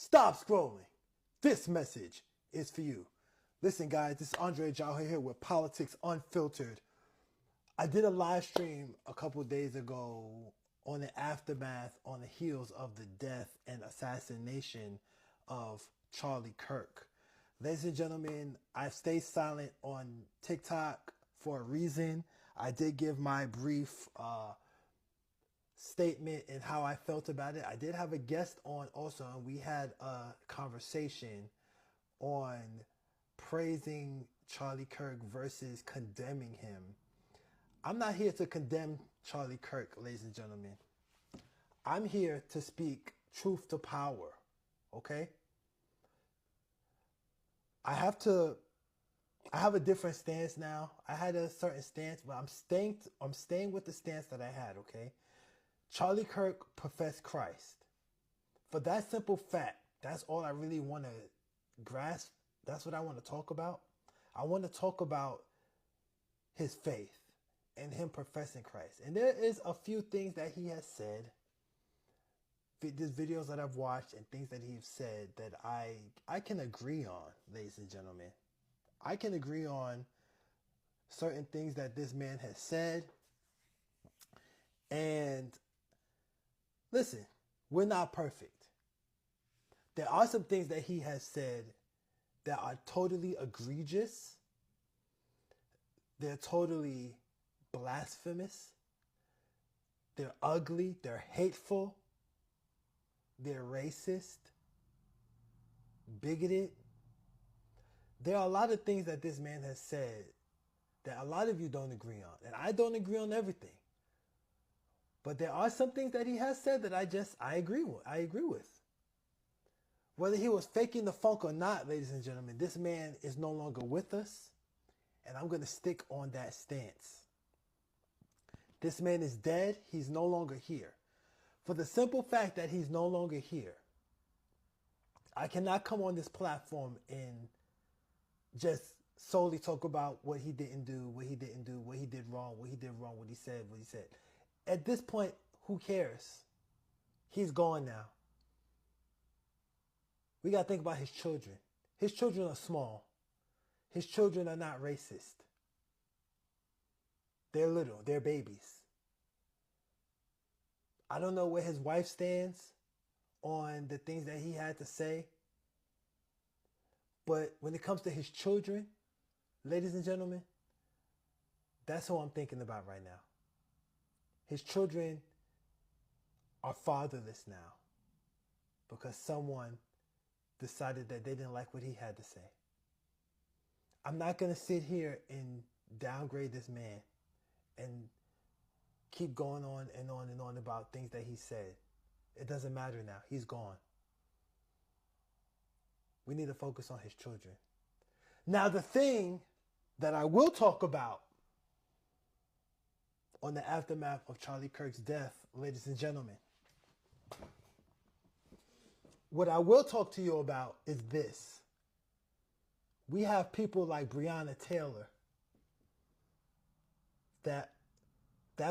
Stop scrolling. This message is for you. Listen, guys, this is Andre Jauhe here with Politics Unfiltered. I did a live stream a couple of days ago on the aftermath, on the heels of the death and assassination of Charlie Kirk. Ladies and gentlemen, I've stayed silent on TikTok for a reason. I did give my brief statement and how I felt about it. I did have a guest on also, and we had a conversation on praising Charlie Kirk versus condemning him. I'm not here to condemn Charlie Kirk, ladies and gentlemen. I'm here to speak truth to power, okay? I have a different stance now. I had a certain stance, but I'm staying with the stance that I had, okay? Charlie Kirk professed Christ. For that simple fact, that's all I really want to grasp. That's what I want to talk about. I want to talk about his faith and him professing Christ. And there is a few things that he has said, these videos that I've watched and things that he's said that I can agree on, ladies and gentlemen. I can agree on certain things that this man has said. And listen, we're not perfect. There are some things that he has said that are totally egregious. They're totally blasphemous. They're ugly. They're hateful. They're racist, bigoted. There are a lot of things that this man has said that a lot of you don't agree on. And I don't agree on everything. But there are some things that he has said that I agree with. Whether he was faking the funk or not, ladies and gentlemen, this man is no longer with us. And I'm going to stick on that stance. This man is dead. He's no longer here. For the simple fact that he's no longer here, I cannot come on this platform and just solely talk about what he didn't do, what he did wrong, what he said. At this point, who cares? He's gone now. We got to think about his children. His children are small. His children are not racist. They're little. They're babies. I don't know where his wife stands on the things that he had to say. But when it comes to his children, ladies and gentlemen, that's who I'm thinking about right now. His children are fatherless now because someone decided that they didn't like what he had to say. I'm not going to sit here and downgrade this man and keep going on and on and on about things that he said. It doesn't matter now. He's gone. We need to focus on his children. Now, the thing that I will talk about on the aftermath of Charlie Kirk's death, ladies and gentlemen, what I will talk to you about is this. We have people like Breonna Taylor. That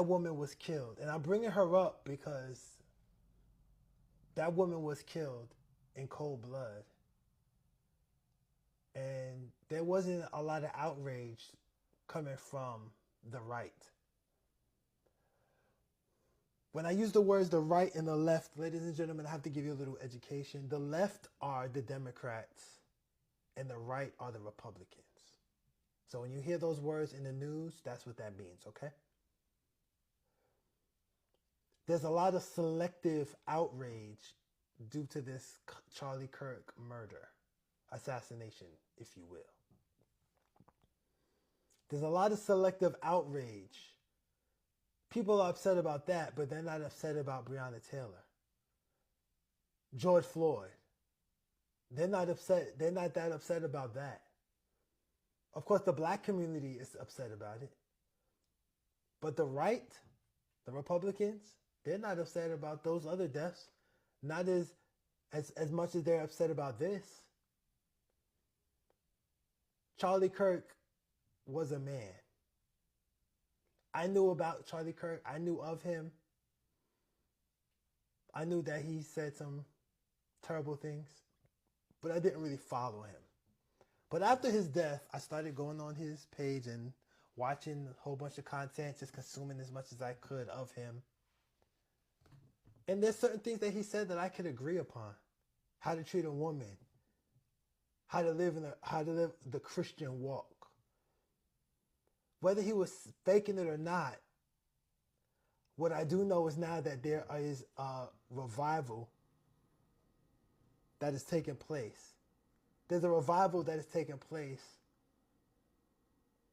woman was killed. And I'm bringing her up because that woman was killed in cold blood. And there wasn't a lot of outrage coming from the right. When I use the words the right and the left, ladies and gentlemen, I have to give you a little education. The left are the Democrats and the right are the Republicans. So when you hear those words in the news, that's what that means, okay? There's a lot of selective outrage due to this Charlie Kirk murder, assassination, if you will. There's a lot of selective outrage. People are upset about that, but they're not upset about Breonna Taylor. George Floyd. They're not upset. They're not that upset about that. Of course, the black community is upset about it. But the right, the Republicans, they're not upset about those other deaths. Not as much as they're upset about this. Charlie Kirk was a man. I knew about Charlie Kirk. I knew of him. I knew that he said some terrible things, but I didn't really follow him. But after his death, I started going on his page and watching a whole bunch of content, just consuming as much as I could of him. And there's certain things that he said that I could agree upon. How to treat a woman, how to live the Christian walk. Whether he was faking it or not, what I do know is now that there is a revival that is taking place. There's a revival that is taking place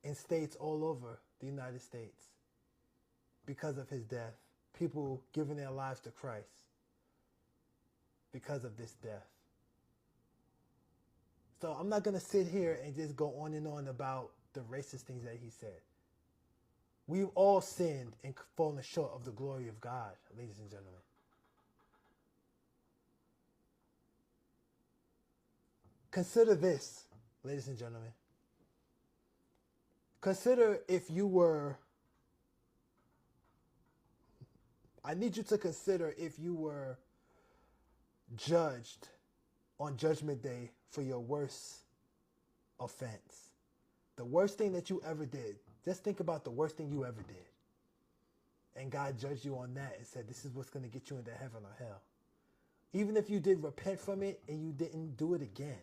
in states all over the United States because of his death. People giving their lives to Christ because of this death. So I'm not going to sit here and just go on and on about the racist things that he said. We've all sinned and fallen short of the glory of God, ladies and gentlemen. Consider this, ladies and gentlemen. Consider if you were, I need you to consider if you were judged on Judgment Day for your worst offense. The worst thing that you ever did. Just think about the worst thing you ever did. And God judged you on that and said, this is what's going to get you into heaven or hell. Even if you did repent from it and you didn't do it again.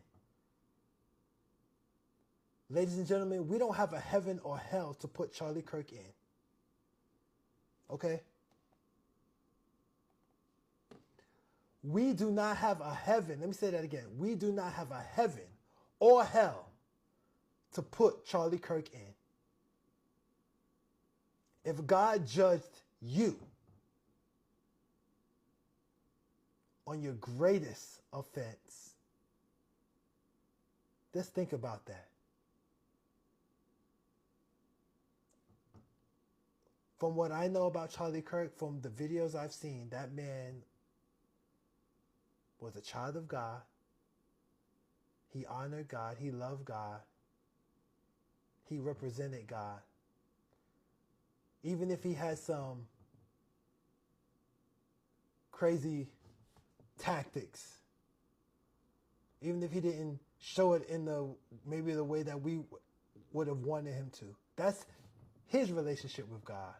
Ladies and gentlemen, we don't have a heaven or hell to put Charlie Kirk in. Okay? We do not have a heaven. Let me say that again. We do not have a heaven or hell to put Charlie Kirk in. If God judged you on your greatest offense, just think about that. From what I know about Charlie Kirk, from the videos I've seen, that man was a child of God. He honored God. He loved God. He represented God. Even if he had some crazy tactics, even if he didn't show it in maybe the way that we would have wanted him to. That's his relationship with God.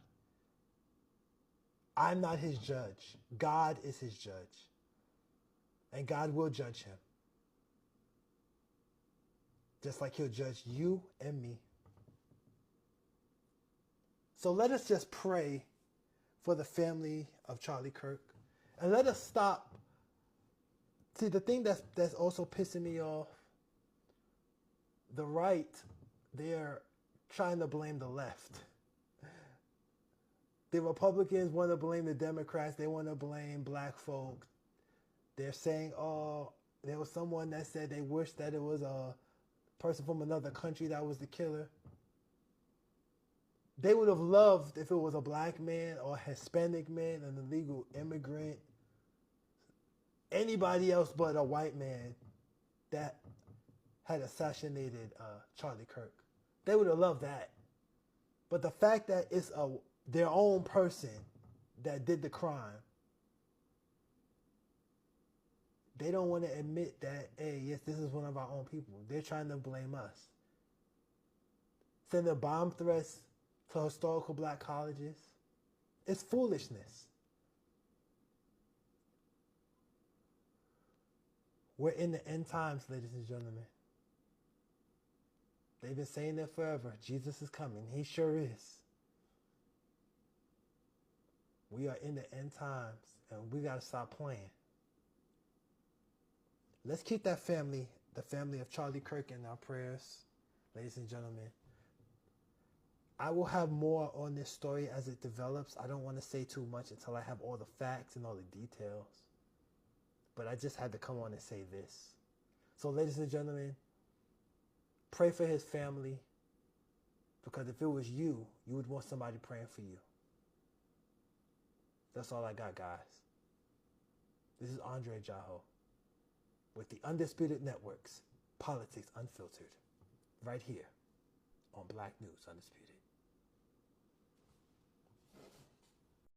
I'm not his judge. God is his judge. And God will judge him. Just like he'll judge you and me. So let us just pray for the family of Charlie Kirk. And let us stop. See, the thing that's also pissing me off, the right, they're trying to blame the left. The Republicans want to blame the Democrats. They want to blame black folk. They're saying, oh, there was someone that said they wish that it was a person from another country that was the killer. They would have loved if it was a black man or a Hispanic man, an illegal immigrant, anybody else but a white man that had assassinated Charlie Kirk. They would have loved that. But the fact that it's their own person that did the crime, they don't want to admit that, hey, yes, this is one of our own people. They're trying to blame us. Sending bomb threats to historical black colleges. It's foolishness. We're in the end times, ladies and gentlemen. They've been saying that forever. Jesus is coming. He sure is. We are in the end times, and we got to stop playing. Let's keep that family, the family of Charlie Kirk, in our prayers, ladies and gentlemen. I will have more on this story as it develops. I don't want to say too much until I have all the facts and all the details. But I just had to come on and say this. So, ladies and gentlemen, pray for his family. Because if it was you, you would want somebody praying for you. That's all I got, guys. This is Andre Jaho with the Undisputed Network's Politics Unfiltered, right here on Black News Undisputed.